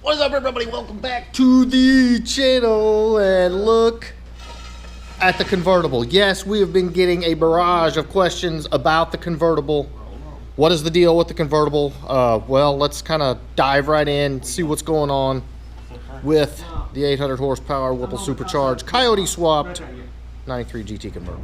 What is up, everybody? Welcome back to the channel, and look at the convertible. Yes, we have been getting a barrage of questions about the convertible. What is the deal with the convertible? Well, let's kind of dive right in, see what's going on with the 800 horsepower Whipple supercharged Coyote swapped 93 GT convertible.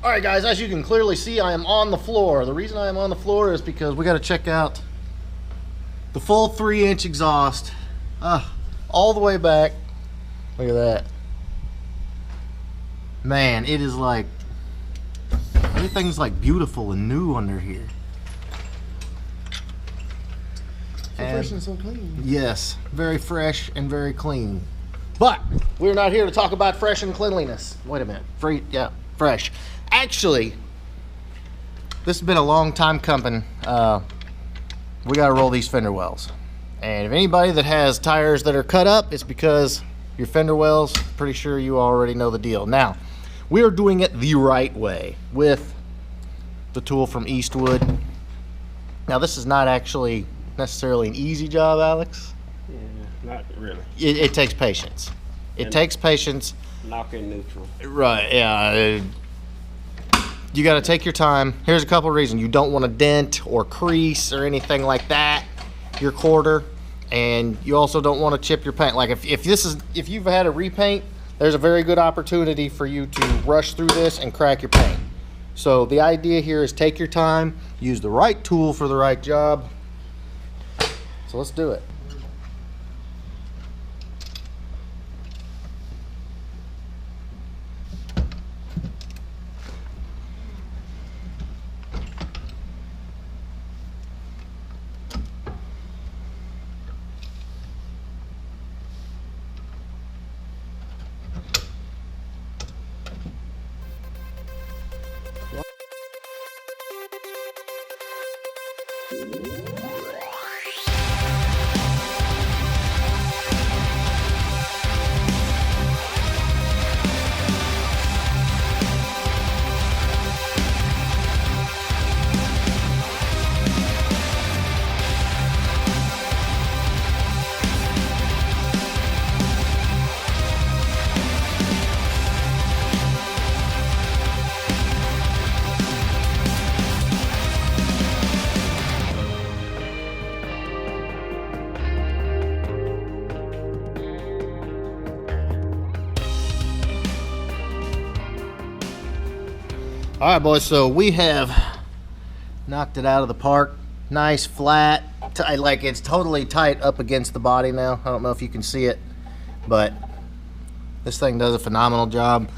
Alright guys, as you can clearly see, I am on the floor. The reason I am on the floor is because we got to check out the full 3-inch exhaust all the way back. Look at that. Man, it is like, everything's like beautiful and new under here. So fresh and so clean. Yes, very fresh and very clean. But we're not here to talk about fresh and cleanliness. Wait a minute. Fresh. Actually, this has been a long time coming. We got to roll these fender wells. And if anybody that has tires that are cut up, it's because your fender wells, pretty sure you already know the deal. Now, we are doing it the right way with the tool from Eastwood. Now, this is not actually necessarily an easy job, Alex. Yeah, not really. It takes patience. It takes patience. Lock in neutral. Right, yeah. You got to take your time. Here's a couple of reasons. You don't want to dent or crease or anything like that your quarter, and you also don't want to chip your paint. Like if you've had a repaint, there's a very good opportunity for you to rush through this and crack your paint. So the idea here is take your time, use the right tool for the right job. So let's do it. All right, boys, so we have knocked it out of the park. Nice, flat, like it's totally tight up against the body now. I don't know if you can see it, but this thing does a phenomenal job.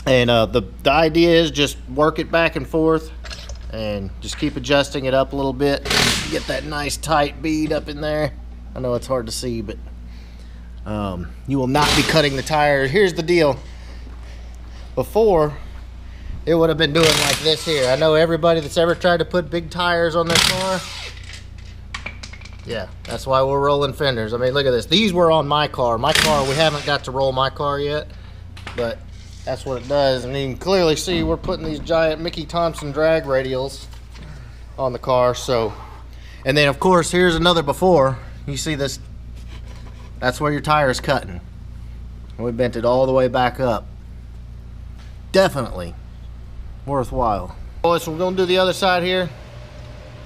And the idea is just work it back and forth and just keep adjusting it up a little bit. Get that nice tight bead up in there. I know it's hard to see, but you will not be cutting the tire. Here's the deal. Before, it would have been doing like this here. I know everybody that's ever tried to put big tires on their car. Yeah, that's why we're rolling fenders. I mean, look at this. These were on my car. My car, we haven't got to roll my car yet, but that's what it does. And you can clearly see we're putting these giant Mickey Thompson drag radials on the car. So, and then of course, here's another before. You see this? That's where your tire is cutting. And we bent it all the way back up. Definitely worthwhile. Boys, so we're gonna do the other side here.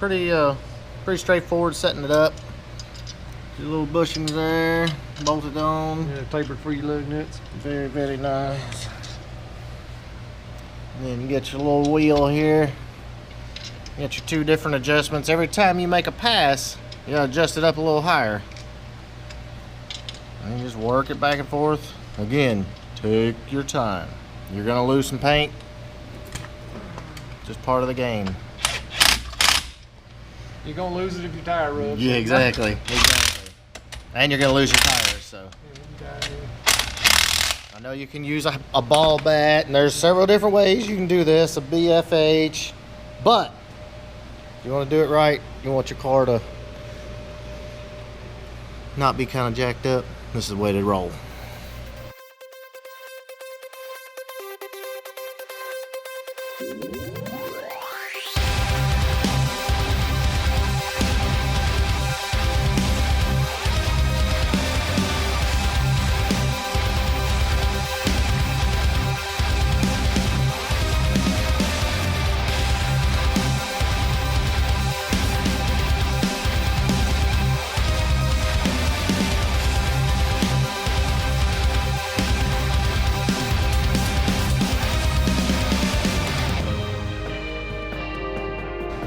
Pretty straightforward setting it up. A little bushings there, bolted on. Yeah, tapered for your lug nuts. Very, very nice. And then you get your little wheel here. You get your two different adjustments. Every time you make a pass, you gotta adjust it up a little higher. And you just work it back and forth. Again, take your time. You're gonna lose some paint. Just part of the game. You're gonna lose it if your tire rubs. Yeah, exactly. And you're gonna lose your tires, so. I know you can use a ball bat, and there's several different ways you can do this, a BFH, but You want to do it right, you want your car to not be kind of jacked up, this is the way to roll.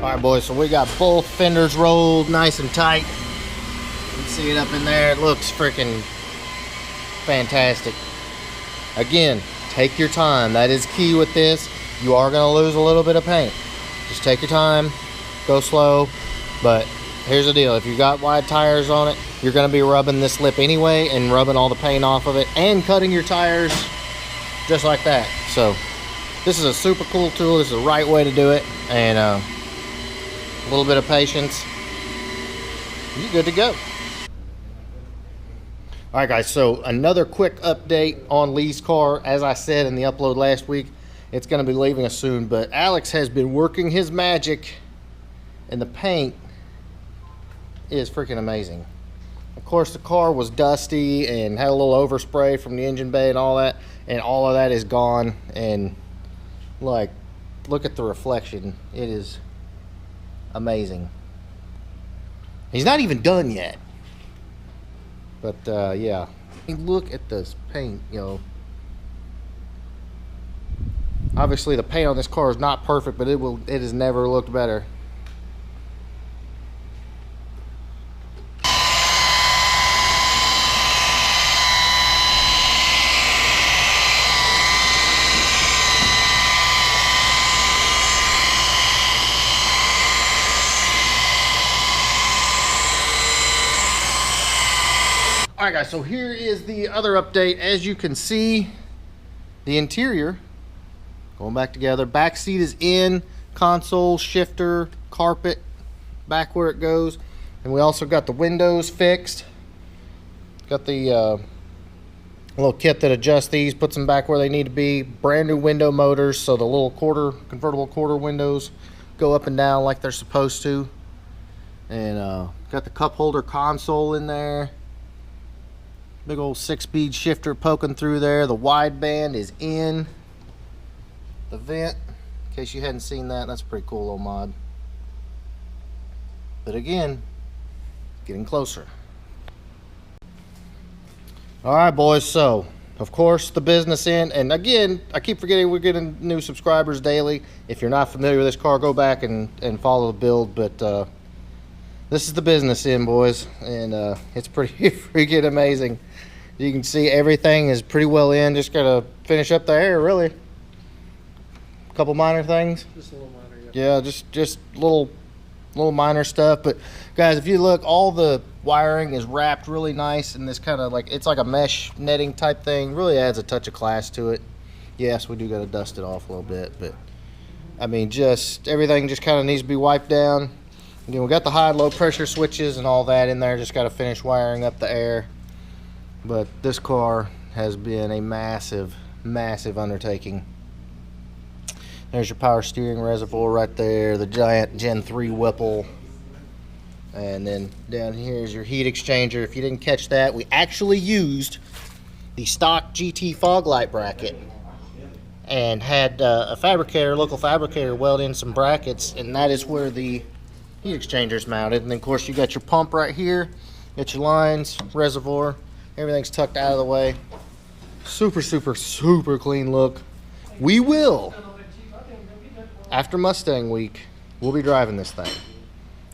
Alright boys, so we got both fenders rolled nice and tight. You can see it up in there. It looks freaking fantastic. Again, take your time. That is key with this. You are going to lose a little bit of paint. Just take your time, go slow. But here's the deal. If you got wide tires on it, you're going to be rubbing this lip anyway and rubbing all the paint off of it and cutting your tires just like that. So this is a super cool tool. This is the right way to do it. And a little bit of patience, you're good to go. All right guys, so another quick update on Lee's car. As I said in the upload last week, it's going to be leaving us soon, but Alex has been working his magic and the paint is freaking amazing. Of course, the car was dusty and had a little overspray from the engine bay and all that is gone. And like, look at the reflection. It is amazing. He's not even done yet, but yeah, look at this paint, you know. Obviously the paint on this car is not perfect, but it has never looked better. Alright guys, so here is the other update. As you can see, the interior going back together. Back seat is in, console, shifter, carpet, back where it goes. And we also got the windows fixed. Got the little kit that adjusts these, puts them back where they need to be. Brand new window motors, so the little convertible quarter windows go up and down like they're supposed to. And got the cup holder console in there. Big old 6-speed shifter poking through there. The wideband is in the vent. In case you hadn't seen that, that's a pretty cool little mod. But again, getting closer. Alright boys, so of course the business end. And again, I keep forgetting we're getting new subscribers daily. If you're not familiar with this car, go back and follow the build. But this is the business end, boys. And it's pretty freaking amazing. You can see everything is pretty well in. Just gotta finish up the air, really. A couple minor things. Just a little minor, yeah. Just little minor stuff. But guys, if you look, all the wiring is wrapped really nice in this kind of like, it's like a mesh netting type thing. Really adds a touch of class to it. Yes, we do gotta dust it off a little bit, but I mean, just everything just kind of needs to be wiped down. Again, we got the high low pressure switches and all that in there. Just got to finish wiring up the air. But this car has been a massive undertaking. There's your power steering reservoir right there, the giant Gen 3 Whipple. And then down here is your heat exchanger. If you didn't catch that, we actually used the stock GT fog light bracket and had a local fabricator weld in some brackets, and that is where the heat exchanger is mounted. And then of course you got your pump right here, got your lines, reservoir, everything's tucked out of the way. Super clean look. We will, after Mustang week, we'll be driving this thing,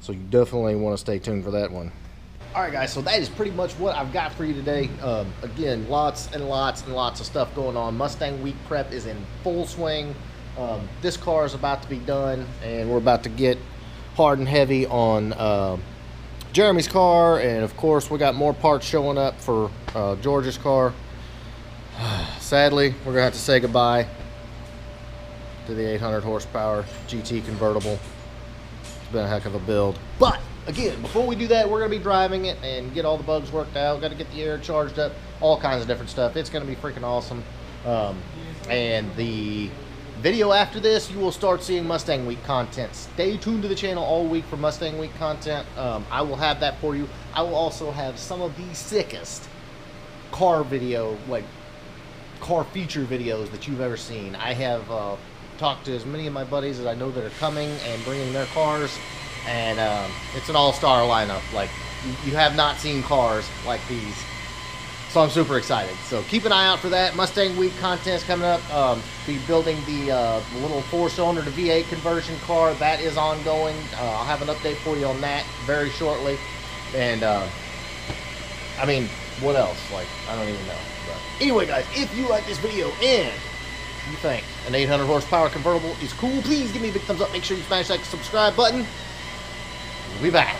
so you definitely want to stay tuned for that one. Alright guys, so that is pretty much what I've got for you today. Again, lots of stuff going on. Mustang week prep is in full swing. This car is about to be done, and we're about to get hard and heavy on Jeremy's car, and of course we got more parts showing up for George's car. Sadly, we're gonna have to say goodbye to the 800 horsepower GT convertible. It's been a heck of a build. But again, before we do that, we're going to be driving it and get all the bugs worked out. Got to get the air charged up, all kinds of different stuff. It's going to be freaking awesome. And the video after this, you will start seeing Mustang Week content. Stay tuned to the channel all week for Mustang Week content. I will have that for you. I will also have some of the sickest car video, like car feature videos that you've ever seen. I have talked to as many of my buddies as I know that are coming and bringing their cars, and it's an all-star lineup. Like, you have not seen cars like these. So I'm super excited. So keep an eye out for that. Mustang Week contest coming up. Be building the little 4-cylinder to V8 conversion car. That is ongoing. I'll have an update for you on that very shortly. And I mean, what else? Like, I don't even know. But anyway, guys, if you like this video and you think an 800 horsepower convertible is cool, please give me a big thumbs up. Make sure you smash that subscribe button. We'll be back.